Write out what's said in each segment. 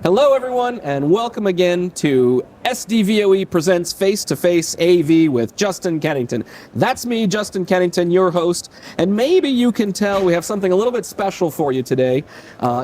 Hello, everyone, and welcome again to SDVOE Presents Face-to-Face AV with Justin Kennington. That's me, Justin Kennington, your host, and maybe you can tell we have something a little bit special for you today.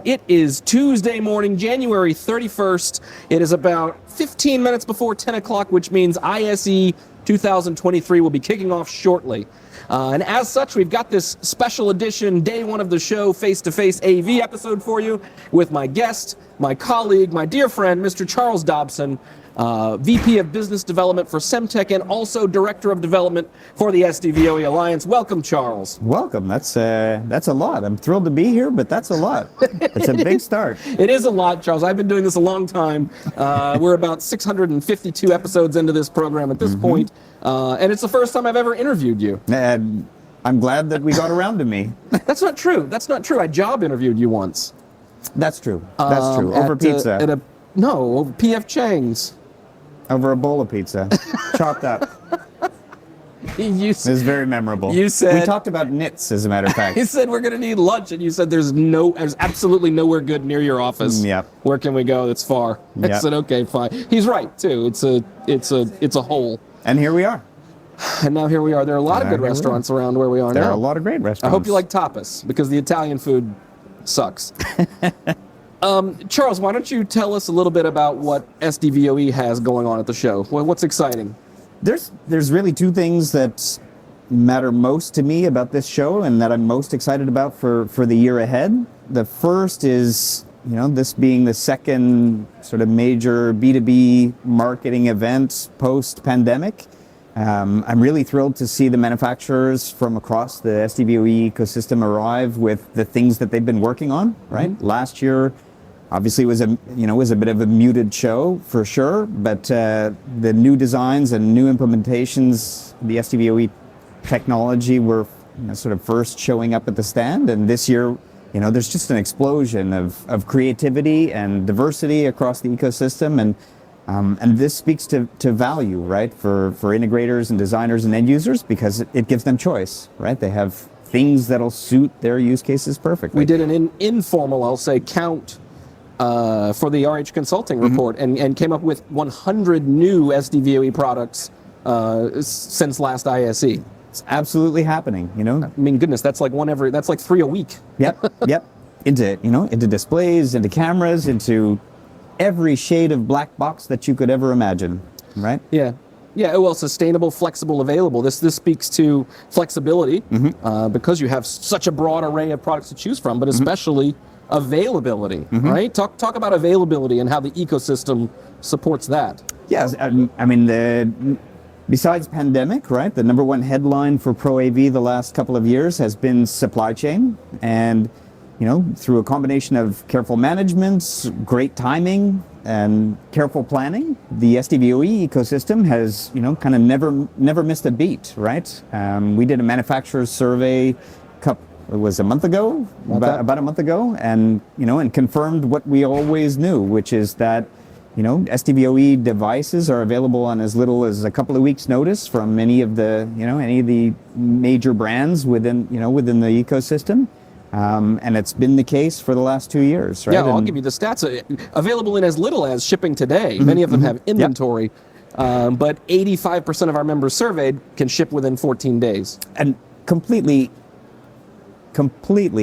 It is Tuesday morning, January 31st. It is about 15 minutes before 10 o'clock, which means ISE 2023 will be kicking off shortly. And as such, we've got this special edition, day one of the show, face-to-face AV episode for you with my guest, my colleague, my dear friend, Mr. Charles Dobson, VP of Business Development for Semtech and also Director of Development for the SDVOE Alliance. Welcome, Charles. Welcome. That's a lot. I'm thrilled to be here, but that's a lot. It's a big start. It is a lot, Charles. I've been doing this a long time. We're about 652 episodes into this program at this point. And it's the first time I've ever interviewed you. And I'm glad that we got around to me. That's not true. That's not true. I job interviewed you once. That's true. That's true. Over pizza. No, over P.F. Chang's. Over a bowl of pizza. Chopped up. It was very memorable. You said... We talked about knits, as a matter of fact. You said we're going to need lunch, and you said there's absolutely nowhere good near your office. Yep. Where can we go? It's far. I Yep. said, okay, fine. He's right, too. It's a hole. And here we are. And now here we are. There are a lot of good restaurants around where we are now. There are a lot of great restaurants. I hope you like tapas, because the Italian food sucks. Charles, why don't you tell us a little bit about what SDVOE has going on at the show? What's exciting? There's really two things that matter most to me about this show and that I'm most excited about for the year ahead. The first is, this being the second sort of major B2B marketing event post-pandemic. I'm really thrilled to see the manufacturers from across the SDVOE ecosystem arrive with the things that they've been working on, right? Mm-hmm. Last year, obviously, was a bit of a muted show for sure, but the new designs and new implementations, the SDVOE technology were sort of first showing up at the stand, and this year, there's just an explosion of creativity and diversity across the ecosystem, and this speaks to value, right, for integrators and designers and end users, because it gives them choice, right? They have things that'll suit their use cases perfectly. We did an informal, I'll say, count for the RH Consulting report, and came up with 100 new SDVOE products since last ISE. It's absolutely happening, I mean, goodness, that's like that's like 3 a week. Yep. Into displays, into cameras, into every shade of black box that you could ever imagine, right? Yeah. Well, sustainable, flexible, available. This speaks to flexibility because you have such a broad array of products to choose from, but especially availability, right? Talk about availability and how the ecosystem supports that. Yes, I mean, besides pandemic, right, the number one headline for Pro AV the last couple of years has been supply chain. And, through a combination of careful management, great timing, and careful planning, the SDVOE ecosystem has, kind of never missed a beat, right? We did a manufacturer's survey it was a month ago, about a month ago, and and confirmed what we always knew, which is that SDVOE devices are available on as little as a couple of weeks' notice from any of the major brands within the ecosystem, and it's been the case for the last 2 years, right? Yeah, I'll give you the stats. Available in as little as shipping today. Many of them have inventory, but 85% of our members surveyed can ship within 14 days. And completely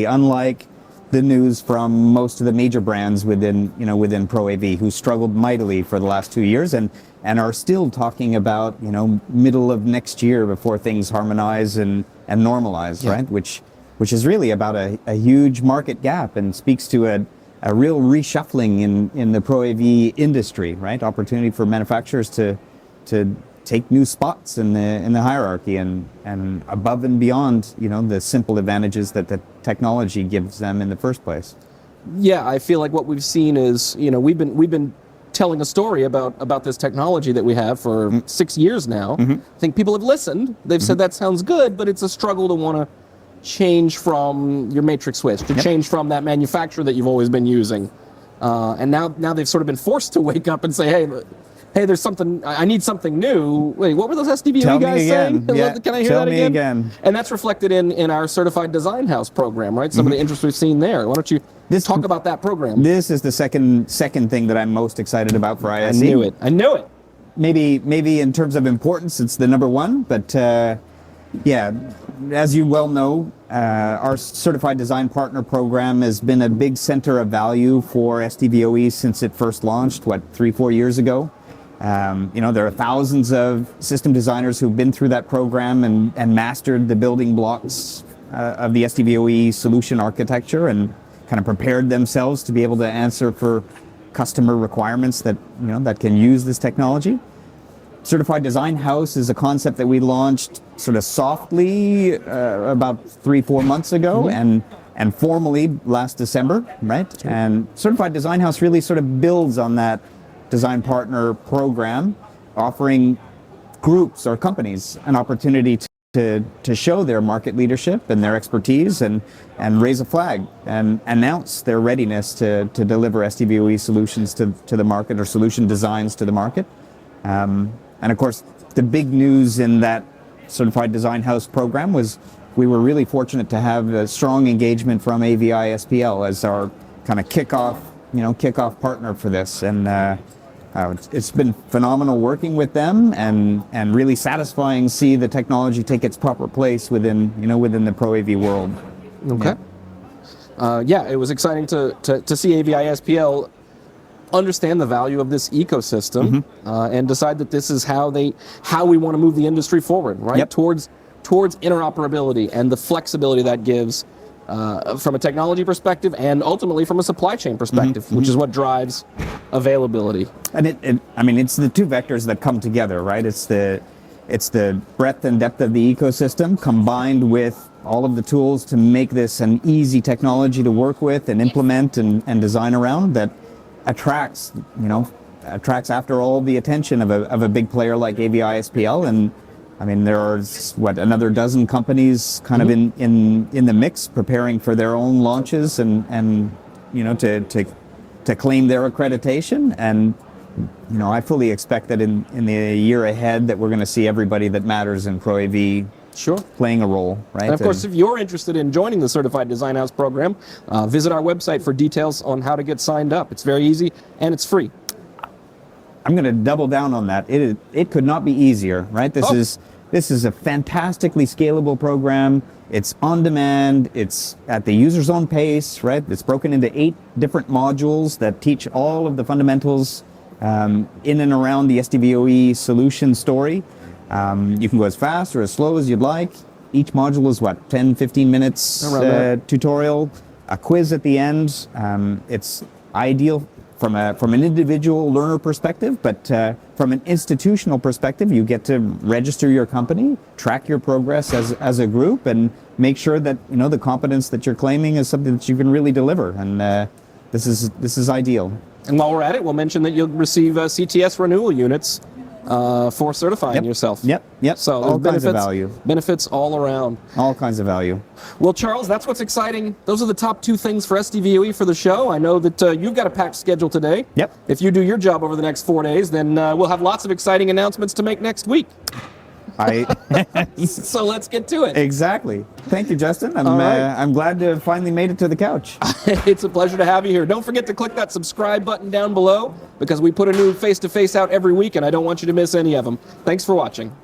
unlike the news from most of the major brands within Pro AV, who struggled mightily for the last 2 years and are still talking about middle of next year before things harmonize and normalize, right? Which is really about a huge market gap and speaks to a real reshuffling in the Pro AV industry, right? Opportunity for manufacturers to take new spots in the hierarchy and above and beyond the simple advantages that the technology gives them in the first place. Yeah, I feel like what we've seen is we've been telling a story about this technology that we have for 6 years now. I think people have listened. They've said that sounds good, but it's a struggle to want to change from your matrix switch, to change from that manufacturer that you've always been using. And now they've sort of been forced to wake up and say, hey, hey, there's something, I need something new. Wait, what were those SDVOE Tell me guys again. saying? Yeah, Can I hear tell that me again? And that's reflected in our Certified Design House program, right? Some of the interest we've seen there. Why don't you talk about that program? This is the second thing that I'm most excited about for ISE. I knew it. Maybe in terms of importance, it's the number one, but yeah, as you well know, our Certified Design Partner program has been a big center of value for SDVOE since it first launched, 3-4 years ago. There are thousands of system designers who've been through that program and mastered the building blocks of the SDVOE solution architecture and kind of prepared themselves to be able to answer for customer requirements that can use this technology. Certified Design House is a concept that we launched sort of softly about 3-4 months ago and formally last December, right? Sure. And Certified Design House really sort of builds on that design partner program, offering groups or companies an opportunity to show their market leadership and their expertise and raise a flag and announce their readiness to deliver SDVOE solutions to the market or solution designs to the market. And of course, the big news in that Certified Design House program was we were really fortunate to have a strong engagement from AVI SPL as our kind of kickoff partner for this. And it's been phenomenal working with them and really satisfying to see the technology take its proper place within the Pro AV world. Okay. Yeah, it was exciting to see AVI SPL understand the value of this ecosystem and decide that this is how we want to move the industry forward, right? Yep. Towards interoperability and the flexibility that gives from a technology perspective and ultimately from a supply chain perspective, which is what drives availability. And it's the two vectors that come together, right? It's the breadth and depth of the ecosystem combined with all of the tools to make this an easy technology to work with and implement and design around that attracts after all the attention of a big player like AVI SPL. And I mean, there are another dozen companies kind of in the mix preparing for their own launches and to claim their accreditation. And I fully expect that in the year ahead that we're going to see everybody that matters in Pro AV playing a role, right? And of course, if you're interested in joining the Certified Design House program, visit our website for details on how to get signed up. It's very easy and it's free. I'm going to double down on that. It could not be easier, right? This is a fantastically scalable program. It's on demand. It's at the user's own pace, right? It's broken into 8 different modules that teach all of the fundamentals in and around the SDVOE solution story. You can go as fast or as slow as you'd like. Each module is 10-15 minutes tutorial, a quiz at the end. It's ideal from an individual learner perspective, but from an institutional perspective, you get to register your company, track your progress as a group, and make sure that the competence that you're claiming is something that you can really deliver. And this is ideal. And while we're at it, we'll mention that you'll receive CTS renewal units for certifying yourself. Yep. So all kinds of value. Benefits all around. All kinds of value. Well, Charles, that's what's exciting. Those are the top 2 things for SDVOE for the show. I know that you've got a packed schedule today. Yep. If you do your job over the next 4 days, then we'll have lots of exciting announcements to make next week. So let's get to it. Exactly. Thank you, Justin. I'm glad to have finally made it to the couch. It's a pleasure to have you here. Don't forget to click that subscribe button down below because we put a new face-to-face out every week and I don't want you to miss any of them. Thanks for watching.